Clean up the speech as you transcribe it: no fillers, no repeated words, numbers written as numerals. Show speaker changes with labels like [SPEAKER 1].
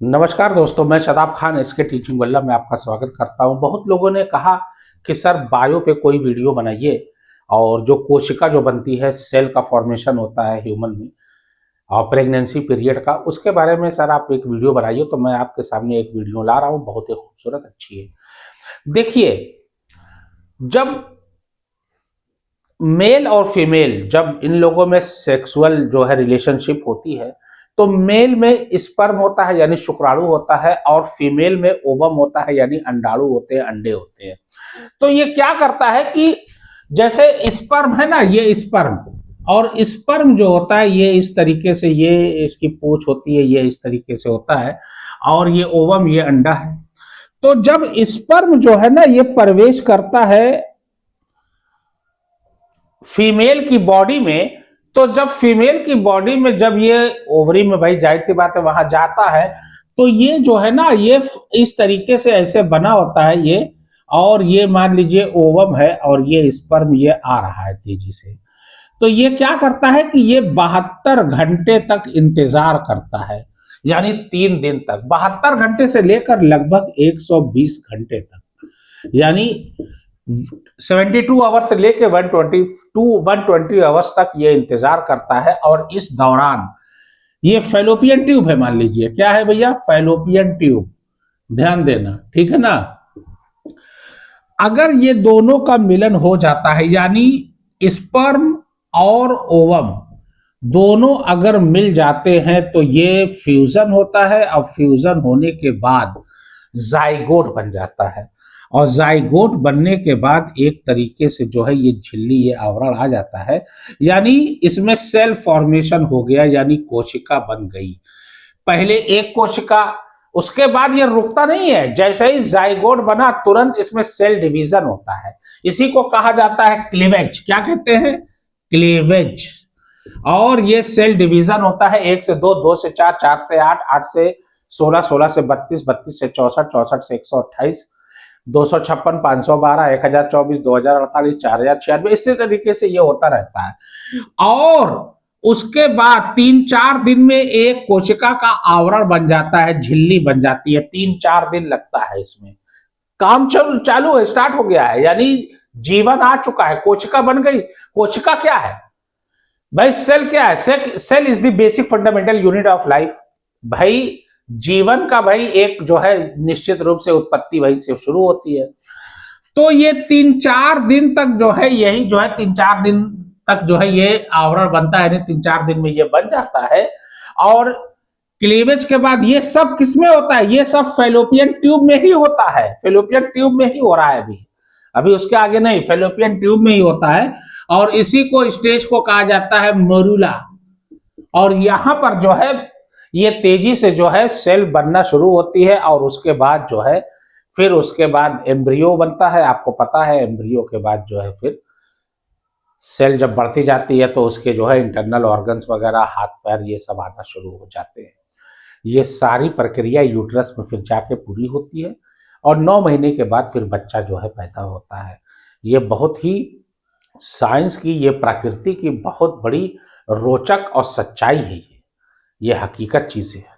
[SPEAKER 1] नमस्कार दोस्तों, मैं शदाब खान इसके टीचिंग वल्लभ में आपका स्वागत करता हूं। बहुत लोगों ने कहा कि सर बायो पे कोई वीडियो बनाइए और जो कोशिका जो बनती है, सेल का फॉर्मेशन होता है ह्यूमन में और प्रेगनेंसी पीरियड का, उसके बारे में सर आप एक वीडियो बनाइए। तो मैं आपके सामने एक वीडियो ला रहा हूं, बहुत ही खूबसूरत, अच्छी है। देखिए, जब मेल और फीमेल, जब इन लोगों में सेक्सुअल जो है रिलेशनशिप होती है, तो मेल में स्पर्म होता है यानी शुक्राणु होता है, और फीमेल में ओवम होता है यानी अंडाणु होते हैं, अंडे होते हैं। तो ये क्या करता है कि जैसे स्पर्म है ना, ये स्पर्म, और स्पर्म जो होता है ये इस तरीके से, ये इसकी पूंछ होती है, ये इस तरीके से होता है, और ये ओवम, ये अंडा है। तो जब स्पर्म जो है ना ये प्रवेश करता है फीमेल की बॉडी में, तो जब फीमेल की बॉडी में जब ये ओवरी में, भाई जाहिर सी बात है, वहां जाता है, तो ये जो है ना ये इस तरीके से ऐसे बना होता है ये, और ये मान लीजिए ओवम है और ये स्पर्म ये आ रहा है तेजी से। तो ये क्या करता है कि ये 72 घंटे तक इंतजार करता है, यानी 3 दिन तक, 72 घंटे से लेकर लगभग 120 घंटे तक, यानी 72 आवर्स से लेके 120 आवर्स तक ये इंतजार करता है। और इस दौरान ये फैलोपियन ट्यूब है, मान लीजिए क्या है भैया, फैलोपियन ट्यूब, ध्यान देना, ठीक है ना। अगर ये दोनों का मिलन हो जाता है, यानी स्पर्म और ओवम दोनों अगर मिल जाते हैं, तो ये फ्यूजन होता है, और फ्यूजन होने के बाद जाइगोट बन जाता है, और जाइगोट बनने के बाद एक तरीके से जो है ये झिल्ली, ये आवरण आ जाता है, यानी इसमें सेल फॉर्मेशन हो गया, यानी कोशिका बन गई। पहले एक कोशिका, उसके बाद ये रुकता नहीं है, जैसे ही जाइगोट बना तुरंत इसमें सेल डिवीजन होता है। इसी को कहा जाता है क्लीवेज। क्या कहते हैं? क्लीवेज। और ये सेल डिवीजन होता है 1 से 2, 2 से 4, 4 से 8, 8 से 16, 16 से 32, 32 से 64, 64 से 128, 256, 512, 1024, 2048, 4096, इसी तरीके से ये होता रहता है। और उसके बाद 3-4 दिन में एक कोशिका का आवरण बन जाता है, झिल्ली बन जाती है। 3-4 दिन लगता है इसमें। काम चालू है, स्टार्ट हो गया है, यानी जीवन आ चुका है, कोशिका बन गई। कोशिका क्या है भाई? सेल क्या है? Cell is the basic fundamental unit of life. भाई जीवन का भाई एक जो है निश्चित रूप से उत्पत्ति वही से शुरू होती है। तो ये 3-4 दिन तक जो है, यही जो है 3-4 दिन तक जो है ये आवरण बनता है, 3-4 दिन में ये बन जाता है। और क्लीवेज के बाद ये सब किसमें होता है? ये सब फैलोपियन ट्यूब में ही होता है, फैलोपियन ट्यूब में ही हो रहा है अभी अभी उसके आगे नहीं, फैलोपियन ट्यूब में ही होता है। और इसी को स्टेज को कहा जाता है मोरूला। और यहां पर जो है ये तेजी से जो है सेल बनना शुरू होती है, और उसके बाद जो है फिर उसके बाद एम्ब्रियो बनता है। आपको पता है एम्ब्रियो के बाद जो है फिर सेल जब बढ़ती जाती है, तो उसके जो है इंटरनल ऑर्गन्स वगैरह, हाथ पैर, ये सब आना शुरू हो जाते हैं। ये सारी प्रक्रिया यूट्रस में फिर जाके पूरी होती है, और 9 महीने के बाद फिर बच्चा जो है पैदा होता है। ये बहुत ही साइंस की, ये प्रकृति की बहुत बड़ी रोचक और सच्चाई है। ये हकीकत चीजें है।